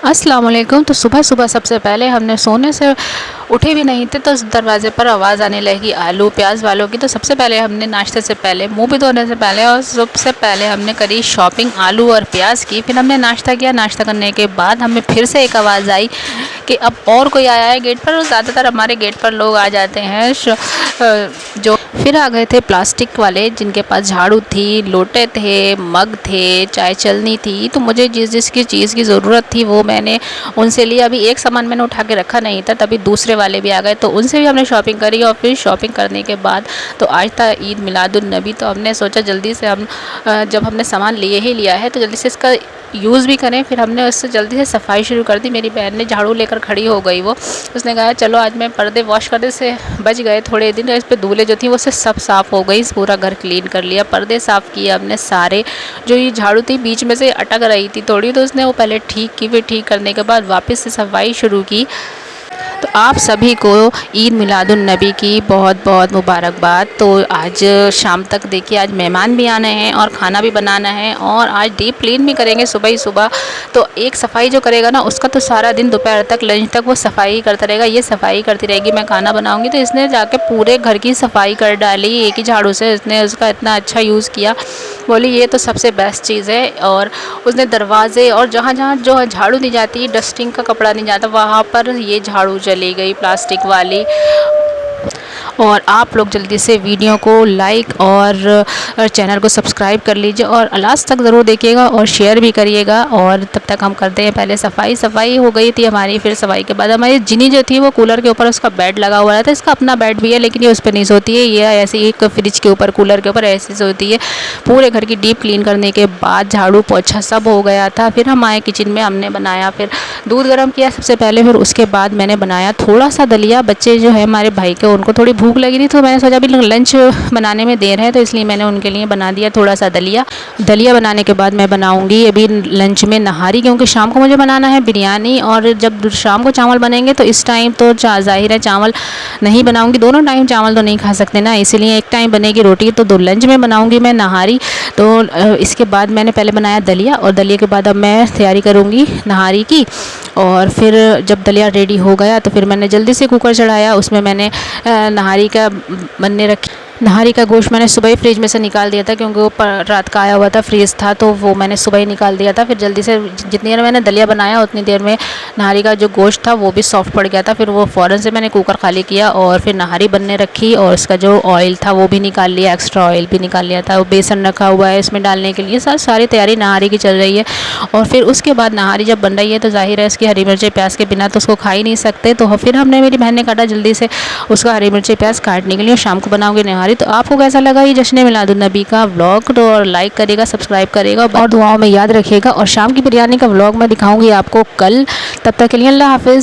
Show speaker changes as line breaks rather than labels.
अस्सलाम वालेकुम। तो सुबह सुबह सबसे पहले हमने सोने से उठे भी नहीं थे तो दरवाज़े पर आवाज़ आने लगी आलू प्याज वालों की। तो सबसे पहले हमने नाश्ते से पहले मुंह भी धोने से पहले और सबसे पहले हमने करी शॉपिंग आलू और प्याज की। फिर हमने नाश्ता किया। नाश्ता करने के बाद हमें फिर से एक आवाज़ आई कि अब और कोई आया है गेट पर। और ज़्यादातर हमारे गेट पर लोग आ जाते हैं जो फिर आ गए थे प्लास्टिक वाले जिनके पास झाड़ू थी, लोटे थे, मग थे, चाय चलनी थी। तो मुझे जिस जिसकी चीज़ की ज़रूरत थी वो मैंने उनसे लिया। अभी एक सामान मैंने उठा के रखा नहीं था, तभी दूसरे वाले भी आ गए तो उनसे भी हमने शॉपिंग करी। और फिर शॉपिंग करने के बाद तो आज था ईद मिलादुन नबी। तो हमने सोचा जल्दी से हम जब हमने सामान लिए ही लिया है तो जल्दी से इसका यूज़ भी करें। फिर हमने उससे जल्दी से सफाई शुरू कर दी। मेरी बहन ने झाड़ू लेकर खड़ी हो गई। वो उसने कहा चलो आज मैं पर्दे वॉश करने से बच गए थोड़े दिन। इस पे धूलें जो थी वो से सब साफ़ हो गई। पूरा घर क्लीन कर लिया, पर्दे साफ़ किए हमने सारे। जो ये झाड़ू थी बीच में से अटक रही थी थोड़ी, तो उसने वो पहले ठीक की। फिर ठीक करने के बाद वापस से सफाई शुरू की। तो आप सभी को ईद मिलादुन नबी की बहुत बहुत मुबारकबाद। तो आज शाम तक देखिए आज मेहमान भी आने हैं और खाना भी बनाना है और आज डीप क्लीन भी करेंगे सुबह ही सुबह। तो एक सफाई जो करेगा ना उसका तो सारा दिन दोपहर तक लंच तक वो सफाई करता रहेगा। ये सफाई करती रहेगी, मैं खाना बनाऊंगी। तो इसने जाके पूरे घर की सफाई कर डाली एक ही झाड़ू से। इसने उसका इतना अच्छा यूज़ किया, बोली ये तो सबसे बेस्ट चीज़ है। और उसने दरवाजे और जहाँ जहाँ जो झाड़ू नहीं जाती, डस्टिंग का कपड़ा नहीं जाता, वहाँ पर ये झाड़ू चली गई प्लास्टिक वाली। और आप लोग जल्दी से वीडियो को लाइक और चैनल को सब्सक्राइब कर लीजिए और लास्ट तक ज़रूर देखिएगा और शेयर भी करिएगा। और तब तक हम करते हैं पहले सफाई। सफाई हो गई थी हमारी। फिर सफाई के बाद हमारी जिनी जो थी वो कूलर के ऊपर उसका बेड लगा हुआ था। इसका अपना बेड भी है लेकिन ये उस पर नहीं सोती है, ये ऐसे एक फ्रिज के ऊपर कूलर के ऊपर ऐसे सोती है। पूरे घर की डीप क्लीन करने के बाद झाड़ू पोछा सब हो गया था। फिर हम आए किचन में, हमने बनाया फिर दूध गर्म किया सबसे पहले। फिर उसके बाद मैंने बनाया थोड़ा सा दलिया। बच्चे जो है हमारे भाई के उनको थोड़ी भूख लगी थी तो मैंने सोचा अभी लंच बनाने में देर है तो इसलिए मैंने उनके लिए बना दिया थोड़ा सा दलिया। दलिया बनाने के बाद मैं बनाऊंगी अभी लंच में नहारी, क्योंकि शाम को मुझे बनाना है बिरयानी। और जब शाम को चावल बनेंगे तो इस टाइम तो जाहिर है चावल नहीं बनाऊंगी, दोनों टाइम चावल तो नहीं खा सकते ना, इसलिए एक टाइम बनेगी रोटी। तो दो लंच में बनाऊंगी मैं नहारी। तो इसके बाद मैंने पहले बनाया दलिया और दलिया के बाद अब मैं तैयारी करूँगी नहारी की। और फिर जब दलिया रेडी हो गया तो फिर मैंने जल्दी से कुकर चढ़ाया। उसमें मैंने नहारी का बनने रखी। नहारी का गोश्त मैंने सुबह ही फ्रिज में से निकाल दिया था क्योंकि वो रात का आया हुआ था, फ्रीज था, तो वो मैंने सुबह ही निकाल दिया था। फिर जल्दी से जितनी देर मैंने दलिया बनाया उतनी देर में नहारी का जो गोश्त था वो भी सॉफ्ट पड़ गया था। फिर वो फ़ौरन से मैंने कुकर खाली किया और फिर नहारी बनने रखी। और उसका जो ऑयल था वो भी निकाल लिया, एक्स्ट्रा ऑयल भी निकाल लिया था। वो बेसन रखा हुआ है इसमें डालने के लिए। सारी तैयारी नहारी की चल रही है। और फिर उसके बाद नहारी जब बन रही है तो जाहिर है इसकी हरी मिर्ची प्याज के बिना तो उसको खा ही नहीं सकते। तो फिर हमने, मेरी बहन ने काटा जल्दी से उसका हरी मिर्ची प्याज काटने के लिए। शाम को बनाओगे नहारी। तो आपको कैसा लगा ये जश्न मिलादुन नबी का व्लॉग? तो और लाइक करेगा, सब्सक्राइब करेगा और दुआओं में याद रखिएगा। और शाम की बिरयानी का व्लॉग मैं दिखाऊंगी आपको कल। तब तक के लिए अल्लाह हाफिज़।